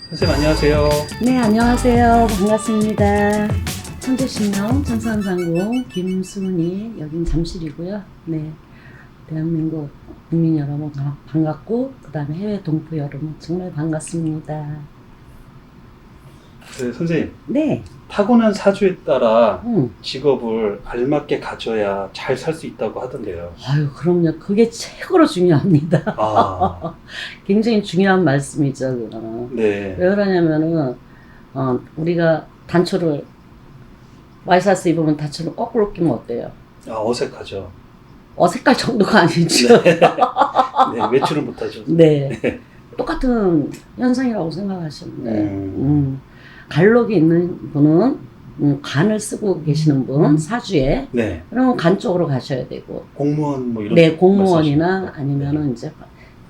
선생님 안녕하세요. 네, 안녕하세요. 반갑습니다. 천재신명 천산상공 김수은이 여긴 잠실이고요. 네, 대한민국 국민 여러분 반갑고 그 다음에 해외 동포 여러분 정말 반갑습니다. 네, 선생님 네, 타고난 사주에 따라 응. 직업을 알맞게 가져야 잘 살 수 있다고 하던데요. 아유, 그럼요. 그게 최고로 중요합니다. 아, 굉장히 중요한 말씀이죠. 그거는. 네. 왜 그러냐면은 우리가 단초를 와이셔츠 입으면 단초를 거꾸로 끼면 어때요? 아, 어색하죠. 어색할 정도가 아니죠. 네, 외출은 못하죠. 네. 똑같은 현상이라고 생각하시면 돼요. 음. 간록이 있는 분은 간을 쓰고 계시는 분, 사주에. 네. 그러면 간 쪽으로 가셔야 되고. 공무원 뭐 이런. 네, 공무원이나 말씀하시는 아니면은 이제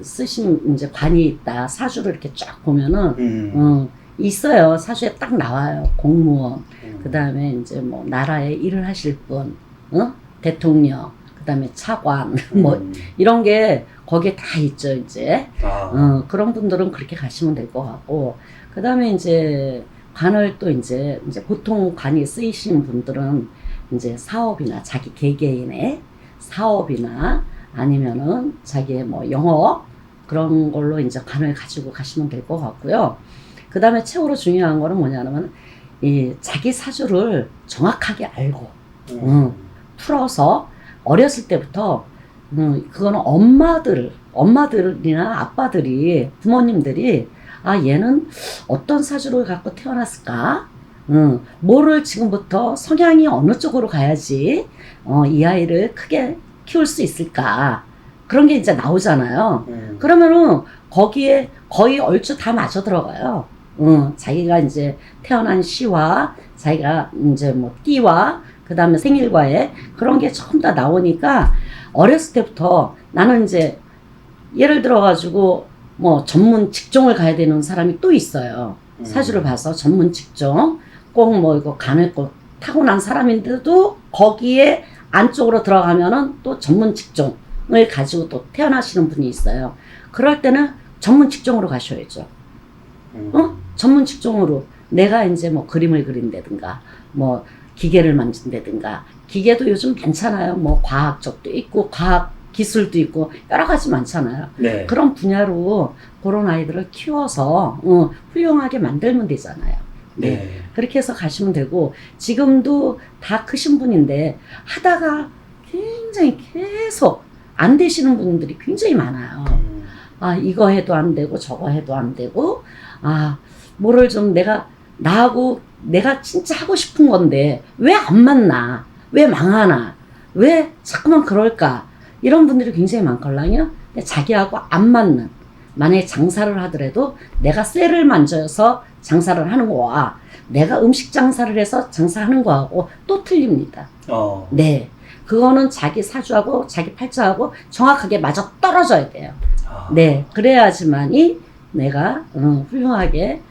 쓰신 이제 관이 있다. 사주를 이렇게 쫙 보면은, 있어요. 사주에 딱 나와요. 공무원. 그 다음에 이제 뭐 나라에 일을 하실 분, 대통령, 그 다음에 차관, 뭐 이런 게 거기에 다 있죠, 이제. 아, 그런 분들은 그렇게 가시면 될 것 같고, 그 다음에 이제 관을 또 이제 보통 관이 쓰이시는 분들은 이제 사업이나 자기 개개인의 사업이나 아니면은 자기의 뭐 영업 그런 걸로 이제 관을 가지고 가시면 될 것 같고요. 그 다음에 최고로 중요한 거는 뭐냐면 이 자기 사주를 정확하게 알고, 풀어서 어렸을 때부터 그거는 엄마들이나 아빠들이 부모님들이 얘는 어떤 사주를 갖고 태어났을까? 뭐를 지금부터 성향이 어느 쪽으로 가야지 이 아이를 크게 키울 수 있을까? 그런 게 이제 나오잖아요. 그러면은 거기에 거의 얼추 다 맞아 들어가요. 자기가 이제 태어난 시와 자기가 이제 뭐 띠와 그 다음에 생일과에 그런 게 전부 다 나오니까 어렸을 때부터 나는 이제 예를 들어가지고 뭐 전문 직종을 가야 되는 사람이 또 있어요. 사주를 봐서 전문 직종 꼭 뭐 이거 간을 꼭 타고난 사람인데도 거기에 안쪽으로 들어가면은 또 전문 직종을 가지고 또 태어나시는 분이 있어요. 그럴 때는 전문 직종으로 가셔야죠. 전문 직종으로 내가 이제 뭐 그림을 그린다든가 뭐 기계를 만진다든가 기계도 요즘 많잖아요. 뭐 과학 쪽도 있고 과학 기술도 있고 여러 가지 많잖아요. 네. 그런 분야로 그런 아이들을 키워서 훌륭하게 만들면 되잖아요. 네. 네. 그렇게 해서 가시면 되고 지금도 다 크신 분인데 하다가 굉장히 계속 안 되시는 분들이 굉장히 많아요. 이거 해도 안 되고 저거 해도 안 되고 뭐를 좀 나하고 내가 진짜 하고 싶은 건데 왜 안 맞나? 왜 망하나? 왜 자꾸만 그럴까? 이런 분들이 굉장히 많거든요. 근데 자기하고 안 맞는, 만약에 장사를 하더라도 내가 쇠를 만져서 장사를 하는 거와 내가 음식 장사를 해서 장사하는 거하고 또 틀립니다. 네. 그거는 자기 사주하고 자기 팔자하고 정확하게 맞아 떨어져야 돼요. 네. 그래야지만이 내가 훌륭하게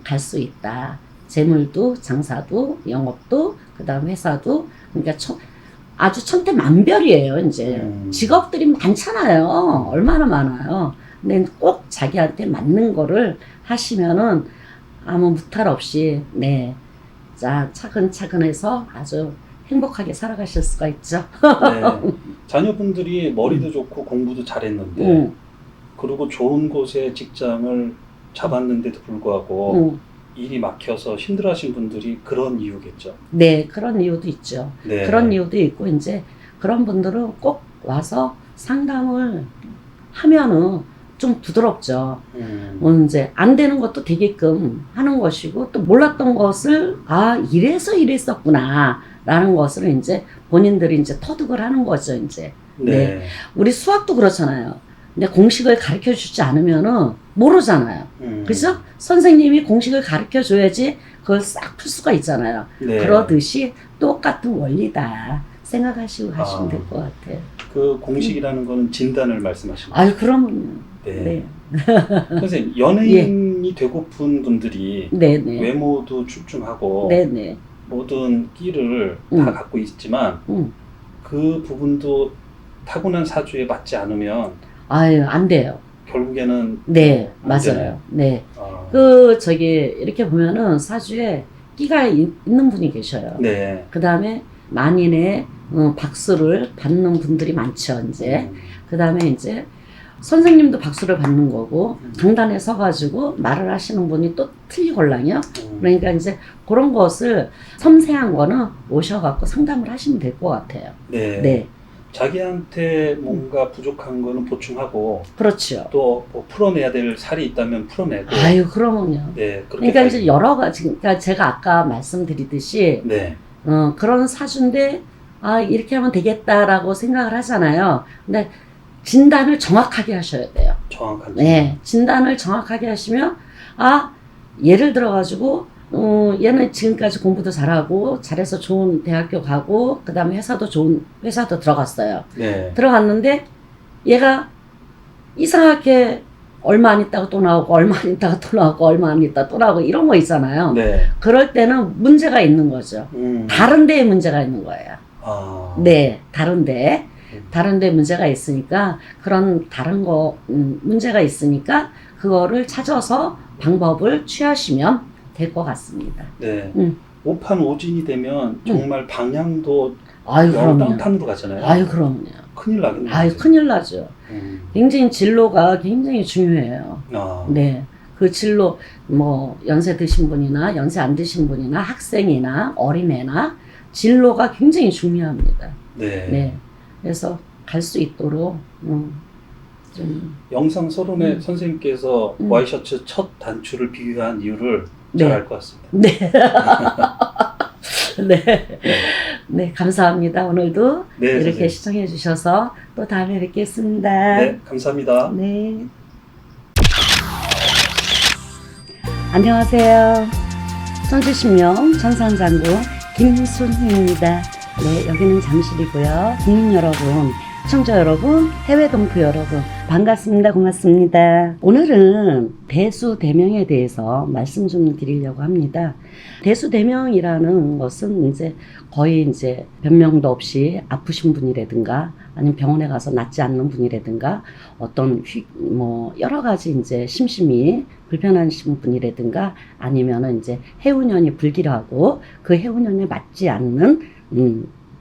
갈 수 있다. 재물도 장사도 영업도 그다음 회사도 그러니까 아주 천태만별이에요. 이제 직업들이 많잖아요. 얼마나 많아요. 근데 꼭 자기한테 맞는 거를 하시면은 아무 무탈 없이 자 차근차근 해서 아주 행복하게 살아가실 수가 있죠. 네. 자녀분들이 머리도 좋고 공부도 잘했는데 그리고 좋은 곳에 직장을 잡았는데도 불구하고 일이 막혀서 힘들어하신 분들이 그런 이유겠죠. 네, 그런 이유도 있죠. 네. 그런 이유도 있고 이제 그런 분들은 꼭 와서 상담을 하면은 좀 부드럽죠. 이제 안 되는 것도 되게끔 하는 것이고 또 몰랐던 것을 이래서 이랬었구나 라는 것을 이제 본인들이 이제 터득을 하는 거죠. 이제 네. 우리 수학도 그렇잖아요. 근데 공식을 가르쳐 주지 않으면은 모르잖아요. 그죠? 선생님이 공식을 가르쳐 줘야지 그걸 싹 풀 수가 있잖아요. 네. 그러듯이 똑같은 원리다 생각하시고 하시면 될 것 같아요. 그 공식이라는 거는 진단을 말씀하시는 거죠? 그럼 네. 선생님, 연예인이 되고픈 분들이 네네. 외모도 출중하고 네네. 모든 끼를 다 갖고 있지만 그 부분도 타고난 사주에 맞지 않으면 안 돼요. 결국에는 네, 안 맞아요. 되나요? 네. 이렇게 보면은 사주에 끼가 있는 분이 계셔요. 네. 그 다음에 만인의 박수를 받는 분들이 많죠, 이제. 그 다음에 이제 선생님도 박수를 받는 거고, 강단에 서가지고 말을 하시는 분이 또 틀리걸랑요. 그러니까 이제 그런 것을 섬세한 거는 오셔갖고 상담을 하시면 될 것 같아요. 네. 네. 자기한테 뭔가 부족한 거는 보충하고, 그렇죠. 또 뭐 풀어내야 될 살이 있다면 풀어내고. 아유, 그러면요. 네. 그렇게 그러니까 이제 여러 가지, 그러니까 제가 아까 말씀드리듯이, 네. 그런 사주인데, 아, 이렇게 하면 되겠다라고 생각을 하잖아요. 근데 진단을 정확하게 하셔야 돼요. 정확한. 네. 진단을 정확하게 하시면, 아, 예를 들어가지고, 얘는 지금까지 공부도 잘하고, 잘해서 좋은 대학교 가고, 그 다음에 회사도 좋은 회사도 들어갔어요. 네. 들어갔는데, 얘가 이상하게 얼마 안 있다가 또 나오고, 얼마 안 있다가 또 나오고, 얼마 안 있다가 또 나오고, 이런 거 있잖아요. 네. 그럴 때는 문제가 있는 거죠. 다른 데에 문제가 있는 거예요. 아. 네, 다른 데 문제가 있으니까, 그런 다른 거, 문제가 있으니까, 그거를 찾아서 방법을 취하시면 될 것 같습니다. 네. 오판오진이 되면 정말 방향도 아유, 그럼요. 땅탄으로 가잖아요. 아유, 그럼요. 큰일 나겠네요. 아유, 큰일 나죠. 굉장히 진로가 굉장히 중요해요. 아. 네. 그 진로, 뭐, 연세 드신 분이나, 연세 안 드신 분이나, 학생이나, 어린애나, 진로가 굉장히 중요합니다. 네. 네. 그래서 갈 수 있도록, 좀. 영상 서론에 선생님께서 와이셔츠 첫 단추를 비유한 이유를 네. 잘 알 것 같습니다. 네. 네. 네, 감사합니다. 오늘도 네, 이렇게 선생님. 시청해 주셔서 또 다음에 뵙겠습니다. 네, 감사합니다. 네. 안녕하세요. 천주신명 천상장구 김순희입니다. 네, 여기는 잠실이고요. 국민 여러분, 시청자 여러분, 해외 동포 여러분, 반갑습니다. 고맙습니다. 오늘은 대수대명에 대해서 말씀 좀 드리려고 합니다. 대수대명이라는 것은 이제 거의 이제 변명도 없이 아프신 분이라든가 아니면 병원에 가서 낫지 않는 분이라든가 어떤 뭐 여러 가지 이제 심심이 불편하신 분이라든가 아니면은 이제 해운년이 불길하고 그 해운년에 맞지 않는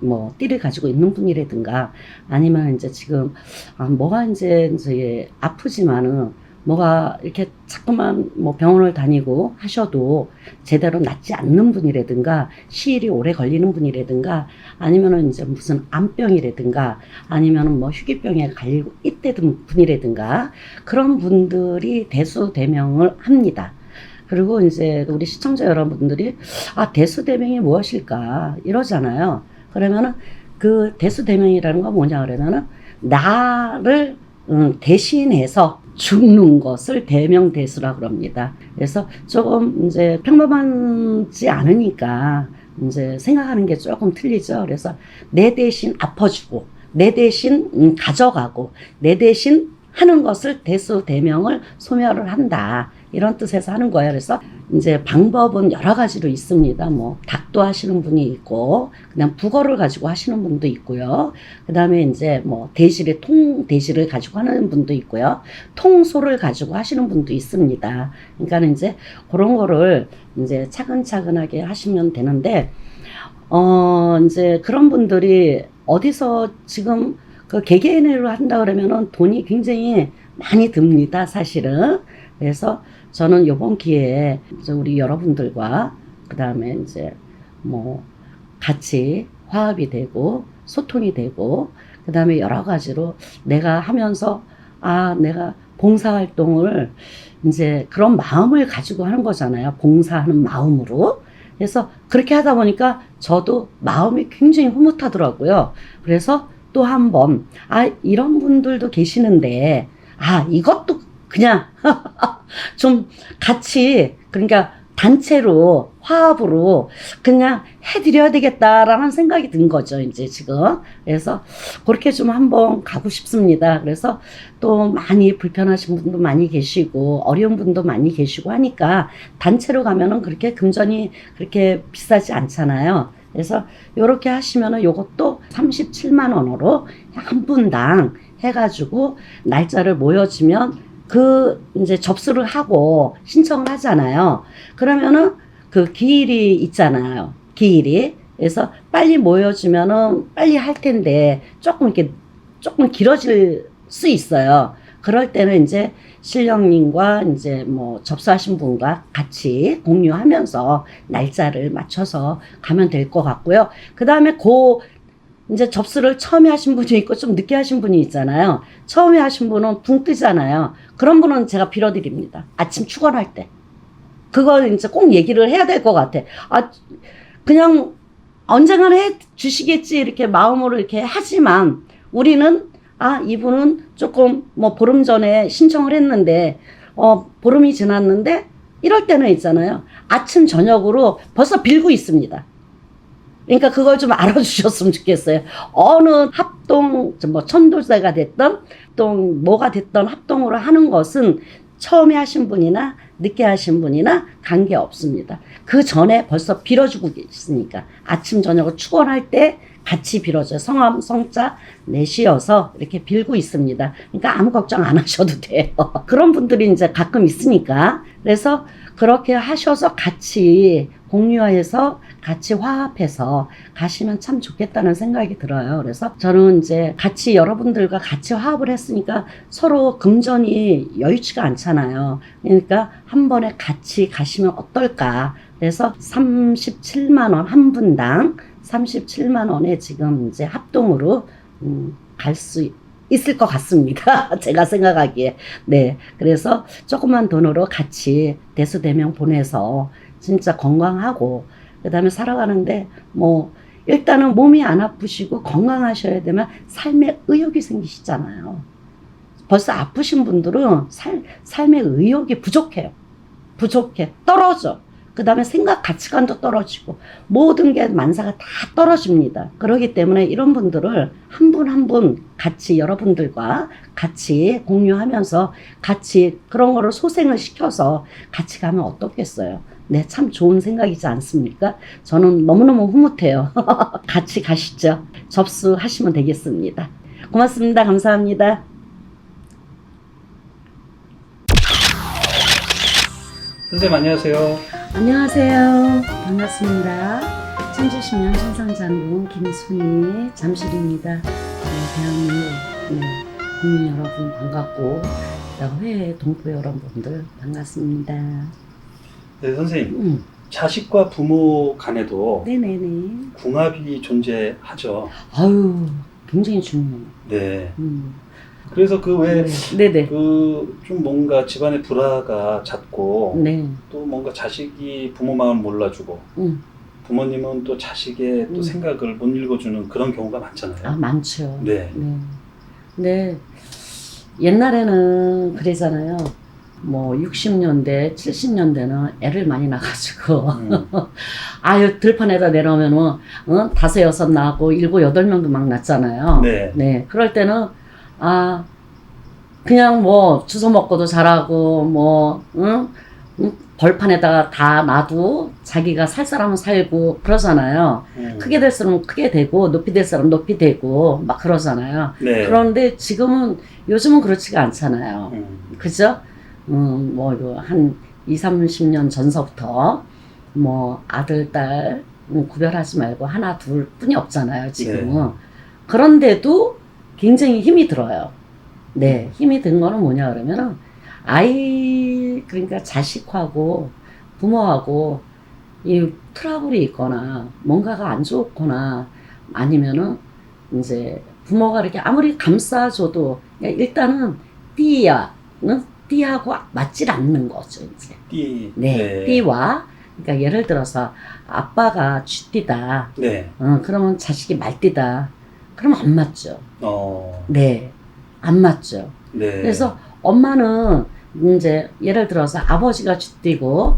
뭐 띠를 가지고 있는 분이라든가 아니면 이제 지금 뭐가 이제 아프지만은 뭐가 이렇게 자꾸만 뭐 병원을 다니고 하셔도 제대로 낫지 않는 분이라든가 시일이 오래 걸리는 분이라든가 아니면은 이제 무슨 암병이라든가 아니면은 뭐 희귀병에 걸리고 있대든 분이라든가 그런 분들이 대수대명을 합니다. 그리고 이제 우리 시청자 여러분들이 대수대명이 무엇일까 이러잖아요. 그러면은 그 대수대명이라는 건 뭐냐 그러면은 나를 대신해서 죽는 것을 대명대수라 그럽니다. 그래서 조금 이제 평범하지 않으니까 이제 생각하는 게 조금 틀리죠. 그래서 내 대신 아파주고 내 대신 가져가고 내 대신 하는 것을 대수대명을 소멸을 한다. 이런 뜻에서 하는 거예요. 그래서 이제 방법은 여러 가지로 있습니다. 뭐 닭도 하시는 분이 있고 그냥 북어를 가지고 하시는 분도 있고요. 그다음에 이제 뭐 대실의 대실을 가지고 하는 분도 있고요. 통소를 가지고 하시는 분도 있습니다. 그러니까 이제 그런 거를 이제 차근차근하게 하시면 되는데 이제 그런 분들이 어디서 지금 그 개개인으로 한다 그러면은 돈이 굉장히 많이 듭니다. 사실은. 그래서 저는 이번 기회에 우리 여러분들과 그 다음에 이제 뭐 같이 화합이 되고 소통이 되고 그 다음에 여러 가지로 내가 하면서 내가 봉사활동을 이제 그런 마음을 가지고 하는 거잖아요. 봉사하는 마음으로. 그래서 그렇게 하다 보니까 저도 마음이 굉장히 흐뭇하더라고요. 그래서 또 한 번, 이런 분들도 계시는데, 이것도 그냥 좀 같이, 그러니까 단체로, 화합으로 그냥 해드려야 되겠다라는 생각이 든 거죠, 이제 지금. 그래서 그렇게 좀 한번 가고 싶습니다. 그래서 또 많이 불편하신 분도 많이 계시고, 어려운 분도 많이 계시고 하니까 단체로 가면은 그렇게 금전이 그렇게 비싸지 않잖아요. 그래서 요렇게 하시면은 요것도 37만 원으로 한 분당 해가지고 날짜를 모여주면 그 이제 접수를 하고 신청을 하잖아요. 그러면은 그 기일이 있잖아요. 기일이. 그래서 빨리 모여주면은 빨리 할 텐데 조금 이렇게 조금 길어질 수 있어요. 그럴 때는 이제 실령님과 이제 뭐 접수하신 분과 같이 공유하면서 날짜를 맞춰서 가면 될 것 같고요. 그 다음에 이제 접수를 처음에 하신 분이 있고 좀 늦게 하신 분이 있잖아요. 처음에 하신 분은 붕 뜨잖아요. 그런 분은 제가 빌어드립니다. 아침 출근할 때. 그거 이제 꼭 얘기를 해야 될 것 같아. 아, 그냥 언젠가는 해 주시겠지 이렇게 마음으로 이렇게 하지만 우리는 이분은 조금 뭐 보름 전에 신청을 했는데 보름이 지났는데 이럴 때는 있잖아요. 아침 저녁으로 벌써 빌고 있습니다. 그러니까 그걸 좀 알아주셨으면 좋겠어요. 어느 합동 뭐 천도제가 됐던 또 뭐가 됐던 합동으로 하는 것은 처음에 하신 분이나 늦게 하신 분이나 관계 없습니다. 그 전에 벌써 빌어주고 계시니까 아침 저녁을 축원할 때 같이 빌어줘요. 성함 성자 내시어서 이렇게 빌고 있습니다. 그러니까 아무 걱정 안 하셔도 돼요. 그런 분들이 이제 가끔 있으니까 그래서 그렇게 하셔서 같이 공유해서 같이 화합해서 가시면 참 좋겠다는 생각이 들어요. 그래서 저는 이제 같이 여러분들과 같이 화합을 했으니까 서로 금전이 여유치가 않잖아요. 그러니까 한 번에 같이 가시면 어떨까. 그래서 37만 원 한 분당 37만 원에 지금 이제 합동으로 갈 수 있을 것 같습니다. 제가 생각하기에. 네. 그래서 조그만 돈으로 같이 대수대명 보내서 진짜 건강하고 그 다음에 살아가는데 뭐 일단은 몸이 안 아프시고 건강하셔야 되면 삶의 의욕이 생기시잖아요. 벌써 아프신 분들은 삶의 의욕이 부족해요. 떨어져. 그 다음에 생각 가치관도 떨어지고 모든 게 만사가 다 떨어집니다. 그렇기 때문에 이런 분들을 한 분 한 분 같이 여러분들과 같이 공유하면서 같이 그런 거를 소생을 시켜서 같이 가면 어떻겠어요. 네, 참 좋은 생각이지 않습니까? 저는 너무너무 흐뭇해요. 같이 가시죠. 접수하시면 되겠습니다. 고맙습니다. 감사합니다. 선생님 안녕하세요. 안녕하세요. 반갑습니다. 천주신명 천상장군 김순희 잠실입니다. 대한민국 국민 여러분 반갑고 회회 동포 여러분들 반갑습니다. 네, 선생님. 자식과 부모 간에도 네네네. 궁합이 존재하죠. 아유, 굉장히 중요해요. 네. 그래서 그 왜 네네. 그 좀 뭔가 집안의 불화가 잦고 네. 또 뭔가 자식이 부모 마음 몰라주고 부모님은 또 자식의 또 생각을 못 읽어주는 그런 경우가 많잖아요. 많죠. 네. 네. 옛날에는 그러잖아요. 뭐 60년대, 70년대는 애를 많이 낳아가지고 아유 들판에다 내려오면은 5, 6 낳고 7, 8명도 막 낳잖아요. 네. 그럴 때는 그냥 뭐 주워 먹고도 잘하고 벌판에다가 다 놔도 자기가 살 사람은 살고 그러잖아요. 크게 될 사람은 크게 되고 높이 될 사람은 높이 되고 막 그러잖아요. 네. 그런데 요즘은 그렇지가 않잖아요. 그죠? 뭐 한 20, 30년 전서부터 뭐 아들, 딸 구별하지 말고 하나, 둘 뿐이 없잖아요. 지금은. 그런데도 굉장히 힘이 들어요. 네, 힘이 든 거는 뭐냐 그러면은 그러니까 자식하고 부모하고 이 트러블이 있거나 뭔가가 안 좋거나 아니면은 이제 부모가 이렇게 아무리 감싸줘도 일단은 띠하고 맞질 않는 거죠, 이제. 띠와 그러니까 예를 들어서 아빠가 쥐띠다. 네. 그러면 자식이 말띠다. 그러면 안 맞죠. 네. 안 맞죠. 네. 그래서 엄마는 이제 예를 들어서 아버지가 쥐띠고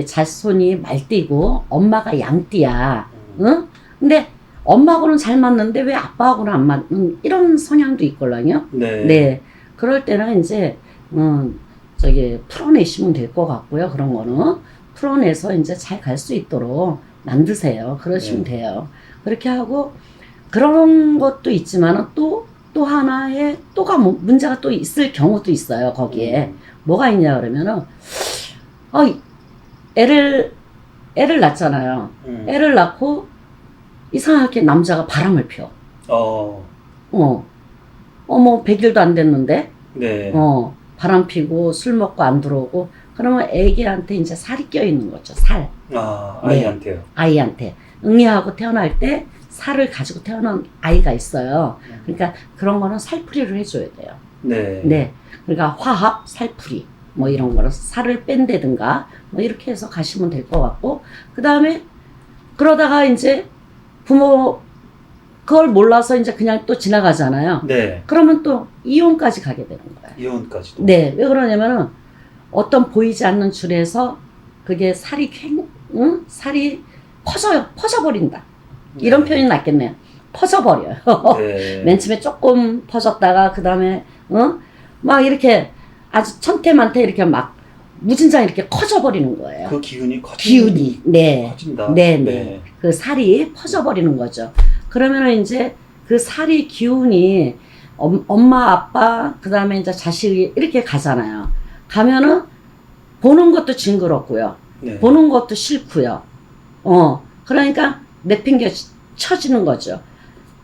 자손이 말띠고 엄마가 양띠야. 응? 근데 엄마하고는 잘 맞는데 왜 아빠하고는 안 맞는 이런 성향도 있걸랑요. 네. 그럴 때는 이제 풀어내시면 될 것 같고요. 그런 거는 풀어내서 이제 잘 갈 수 있도록 만드세요. 그러시면 돼요. 그렇게 하고 그런 것도 있지만은 또 또 하나의 문제가 또 있을 경우도 있어요. 거기에 뭐가 있냐 그러면은 애를 낳잖아요. 애를 낳고 이상하게 남자가 바람을 펴. 뭐 100일도 안 됐는데 네. 바람 피고 술 먹고 안 들어오고 그러면 애기한테 이제 살이 껴 있는 거죠. 살. 아이한테요. 네, 아이한테. 응애하고 태어날 때 살을 가지고 태어난 아이가 있어요. 그러니까 그런 거는 살풀이를 해줘야 돼요. 네. 네. 그러니까 화합, 살풀이 뭐 이런 거를 살을 뺀다든가 뭐 이렇게 해서 가시면 될 것 같고 그 다음에 그러다가 이제 부모 그걸 몰라서 이제 그냥 또 지나가잖아요. 네. 그러면 또 이혼까지 가게 되는 거예요. 이혼까지도. 네. 왜 그러냐면은 어떤 보이지 않는 줄에서 그게 살이 살이 퍼져버린다. 이런 표현이 낫겠네요. 퍼져버려요. 네. 맨 처음에 조금 퍼졌다가 그 다음에 막 이렇게 아주 천태만태 이렇게 막 무진장 이렇게 커져버리는 거예요. 그 기운이 네. 커진다. 네. 그 살이 퍼져버리는 거죠. 그러면은 이제 그 살이 기운이 엄마, 아빠, 그 다음에 이제 자식이 이렇게 가잖아요. 가면은 보는 것도 징그럽고요. 네. 보는 것도 싫고요. 그러니까 내팽겨 쳐지는 거죠.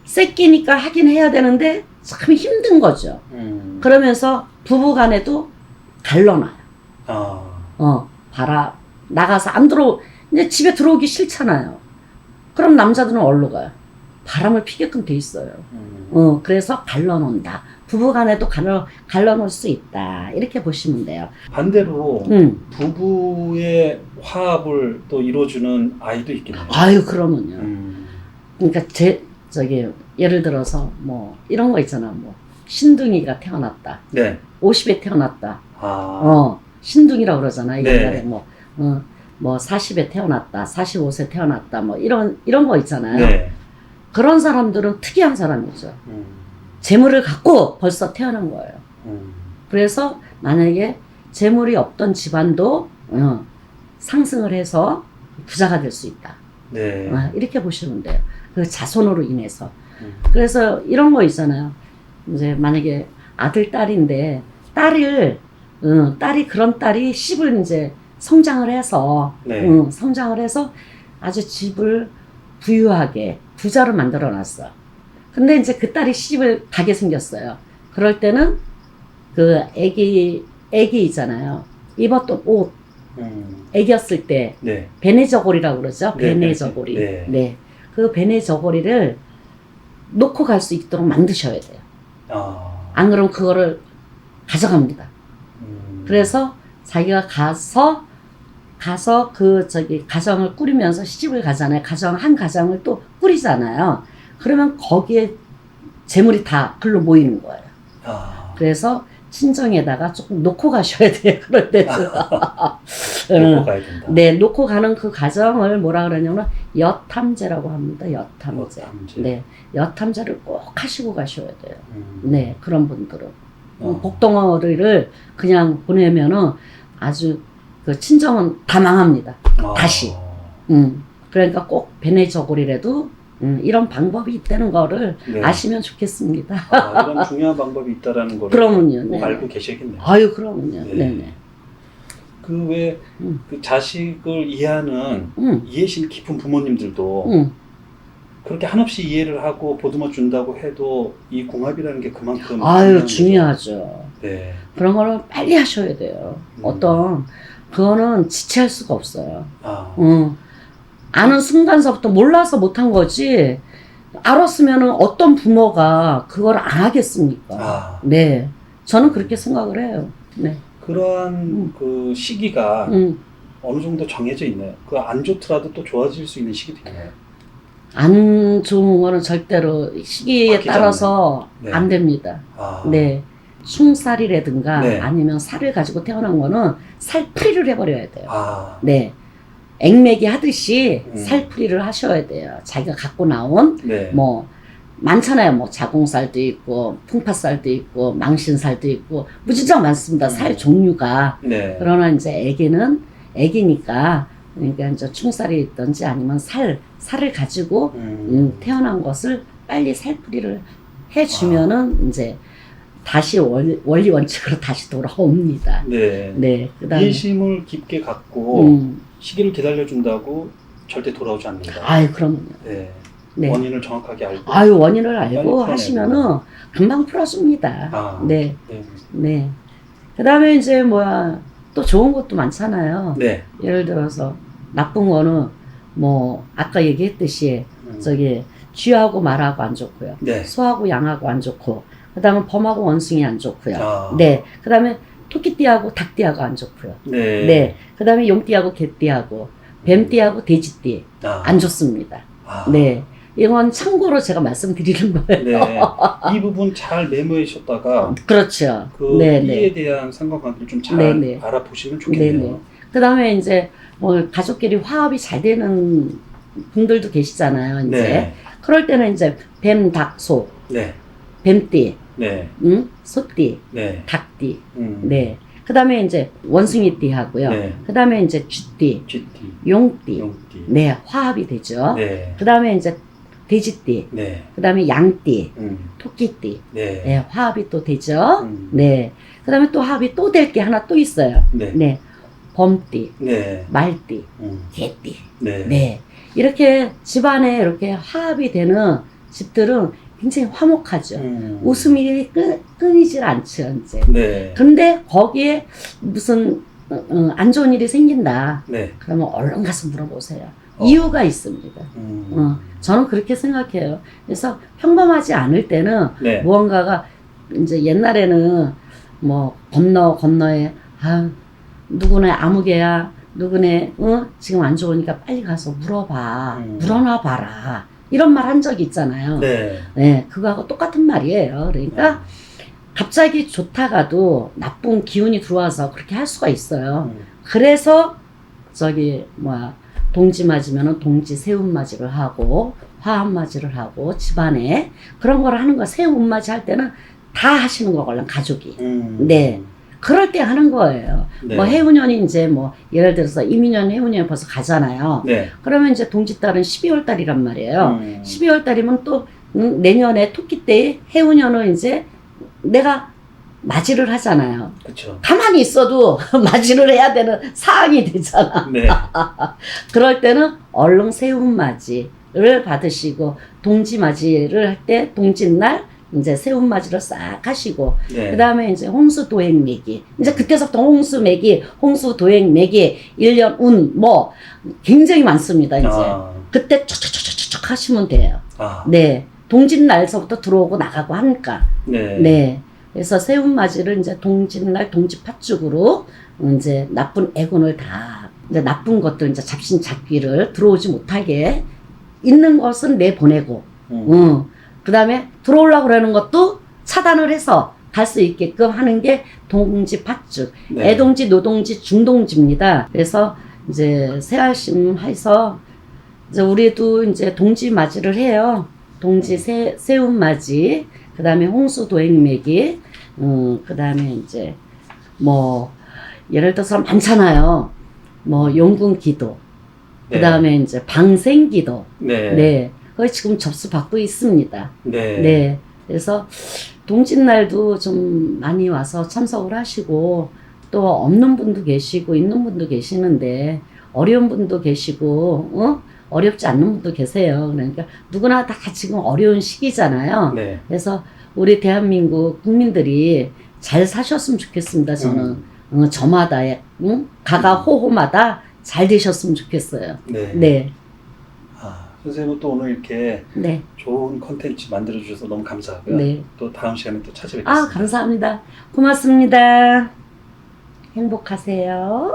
새끼니까 하긴 해야 되는데 참 힘든 거죠. 그러면서 부부 간에도 갈라놔요. 나가서 안 이제 집에 들어오기 싫잖아요. 그럼 남자들은 어디로 가요? 바람을 피게끔 돼 있어요. 그래서 갈라놓는다. 부부 간에도 갈라놓을 수 있다. 이렇게 보시면 돼요. 반대로 부부의 화합을 또 이루어주는 아이도 있겠네요. 아유, 그러면요. 그러니까 예를 들어서 뭐 이런 거 있잖아. 뭐 신둥이가 태어났다. 네. 50에 태어났다. 아. 신둥이라고 그러잖아. 옛날에 네. 뭐 40에 태어났다. 45세 태어났다. 뭐 이런 거 있잖아요. 네. 그런 사람들은 특이한 사람이죠. 재물을 갖고 벌써 태어난 거예요. 그래서 만약에 재물이 없던 집안도 상승을 해서 부자가 될 수 있다. 네. 이렇게 보시면 돼요. 그 자손으로 인해서. 그래서 이런 거 있잖아요. 이제 만약에 아들, 딸인데 그런 딸이 씹을 이제 성장을 해서 네. 성장을 해서 아주 집을 부유하게 부자로 만들어 놨어. 근데 이제 그 딸이 시집을 가게 생겼어요. 그럴 때는 그 애기 있잖아요. 입었던 옷, 애기였을 때 네. 베네저고리라고 그러죠. 네, 베네저고리. 네. 네. 그 베네저고리를 놓고 갈 수 있도록 만드셔야 돼요. 안 그러면 그거를 가져갑니다. 그래서 자기가 가서 가정을 꾸리면서 시집을 가잖아요. 한 가정을 또 꾸리잖아요. 그러면 거기에 재물이 다 글로 모이는 거예요. 그래서 친정에다가 조금 놓고 가셔야 돼요. 그럴 때는. 놓고 가야 된다. 네, 놓고 가는 그 가정을 뭐라 그러냐면 여탐제라고 합니다. 여탐제. 네, 여탐제를 꼭 하시고 가셔야 돼요. 네, 그런 분들은. 복덩어리를 그냥 보내면은 아주 그 친정은 다 망합니다. 다시. 그러니까 꼭 베네저골이라도 이런 방법이 있다는 거를 네. 아시면 좋겠습니다. 이런 중요한 방법이 있다라는 거를 그러면요. 꼭 네. 알고 계셔야겠네요. 아유, 그러면요. 네. 네네. 그 왜 그 자식을 이해하는 이해심 깊은 부모님들도 그렇게 한없이 이해를 하고 보듬어 준다고 해도 이 궁합이라는 게 그만큼 아유, 중요하죠. 네. 그런 거는 빨리 하셔야 돼요. 그거는 지체할 수가 없어요. 아는 순간서부터 몰라서 못한 거지, 알았으면은 어떤 부모가 그걸 안 하겠습니까? 네. 저는 그렇게 생각을 해요. 네. 그러한 그 시기가 어느 정도 정해져 있나요? 그 안 좋더라도 또 좋아질 수 있는 시기도 있나요? 안 좋은 거는 절대로 시기에 바뀌지 따라서 네. 안 됩니다. 네. 숭살이라든가 네. 아니면 살을 가지고 태어난 거는 살풀이를 해버려야 돼요. 네. 네. 액매기 하듯이 살풀이를 하셔야 돼요. 자기가 갖고 나온 네. 뭐 많잖아요. 뭐 자궁살도 있고 풍파살도 있고 망신살도 있고 무진장 많습니다. 살 종류가. 네. 그러나 이제 애기니까 그러니까 이제 충살이 있든지 아니면 살을 가지고 태어난 것을 빨리 살풀이를 해주면은 이제 다시 원리 원칙으로 다시 돌아옵니다. 네. 네, 그다음에 이해심을 깊게 갖고 시기를 기다려준다고 절대 돌아오지 않는다. 아유, 그럼요. 네. 네. 원인을 정확하게 알고. 아유, 원인을 빨리 알고 풀어내고. 하시면은 금방 풀어줍니다. 아, 네, 네. 네. 그다음에 이제 뭐야 또 좋은 것도 많잖아요. 네. 예를 들어서 나쁜 거는 뭐 아까 얘기했듯이 저기 쥐하고 말하고 안 좋고요. 네. 소하고 양하고 안 좋고, 그다음에 범하고 원숭이 안 좋고요. 아. 네. 그다음에 토끼띠하고 닭띠하고 안 좋고요. 네. 네. 그다음에 용띠하고 개띠하고 뱀띠하고 돼지띠 아. 안 좋습니다. 아. 네. 이건 참고로 제가 말씀드리는 거예요. 네. 이 부분 잘 메모하셨다가 그렇죠. 그 네, 띠에 네. 대한 상관관계를 좀 잘 네, 네. 알아보시면 네, 좋겠네요. 네. 그다음에 이제 뭐 가족끼리 화합이 잘 되는 분들도 계시잖아요. 이제 네. 그럴 때는 이제 뱀, 닭, 소, 네. 뱀띠, 네. 소띠, 네. 닭띠, 음. 네. 그다음에 이제 원숭이띠 하고요. 네. 그다음에 이제 쥐띠, 쥐띠. 용띠, 용띠. 네, 화합이 되죠. 네. 그다음에 이제 돼지띠, 네. 그다음에 양띠, 음. 토끼띠, 네. 네, 화합이 또 되죠. 음. 네. 그다음에 또 화합이 또 될 게 하나 또 있어요. 네. 네, 범띠, 네. 말띠, 음. 개띠. 네. 네. 이렇게 집안에 이렇게 화합이 되는 집들은 굉장히 화목하죠. 웃음이 끊이질 않죠, 이제. 네. 근데 거기에 무슨 안 좋은 일이 생긴다. 네. 그러면 얼른 가서 물어보세요. 이유가 있습니다. 저는 그렇게 생각해요. 그래서 평범하지 않을 때는 네. 무언가가 이제 옛날에는 뭐 건너에 누구네 아무개야 누구네 지금 안 좋으니까 빨리 가서 물어봐. 물어나 봐라. 이런 말 한 적이 있잖아요. 네. 네, 그거하고 똑같은 말이에요. 그러니까 갑자기 좋다가도 나쁜 기운이 들어와서 그렇게 할 수가 있어요. 그래서 동지 맞으면은 동지 세운 맞이를 하고 화합 맞이를 하고 집안에 그런 걸 하는 거 세운 맞이 할 때는 다 하시는 거걸요, 가족이. 네. 그럴 때 하는 거예요. 네. 뭐 해운년이 이제 뭐 예를 들어서 이민년 해운년이 벌써 가잖아요. 네. 그러면 이제 동지달은 12월 달이란 말이에요. 12월 달이면 또 내년에 토끼 때 해운년은 이제 내가 맞이를 하잖아요. 그렇죠. 가만히 있어도 맞이를 해야 되는 상황이 되잖아. 네. 그럴 때는 얼른 세운 맞이를 받으시고 동지 맞이를 할 때 동짓날 이제 세운 맞이를 싹 하시고 네. 그 다음에 이제 홍수 도행 매기 이제 그때서부터 홍수 매기 홍수 도행 매기 1년 운 뭐 굉장히 많습니다. 이제 그때 촉촉촉촉 하시면 돼요. 네. 동짓날서부터 들어오고 나가고 하니까. 네. 네. 그래서 세운 맞이를 이제 동짓날 동지 팥죽으로 이제 나쁜 애군을 다 이제 나쁜 것들 이제 잡신잡귀를 들어오지 못하게 있는 것은 내보내고 그 다음에 들어오려고 그러는 것도 차단을 해서 갈 수 있게끔 하는 게 동지 팥죽. 네. 애동지, 노동지, 중동지입니다. 그래서 이제 새알심 해서 이제 우리도 이제 동지 맞이를 해요. 동지 세운 맞이, 그 다음에 홍수 도행 매기, 그 다음에 이제 뭐 예를 들어서 많잖아요. 뭐 용궁 기도, 그 다음에 이제 방생 기도. 네. 네. 거의 지금 접수 받고 있습니다. 네. 네. 그래서 동짓날도 좀 많이 와서 참석을 하시고 또 없는 분도 계시고 있는 분도 계시는데 어려운 분도 계시고 어렵지 않는 분도 계세요. 그러니까 누구나 다 지금 어려운 시기잖아요. 네. 그래서 우리 대한민국 국민들이 잘 사셨으면 좋겠습니다. 저는 저마다 가가호호마다 잘 되셨으면 좋겠어요. 네. 네. 선생님은 또 오늘 이렇게 네. 좋은 컨텐츠 만들어 주셔서 너무 감사하고요. 네. 또 다음 시간에 또 찾아뵙겠습니다. 감사합니다. 고맙습니다. 행복하세요.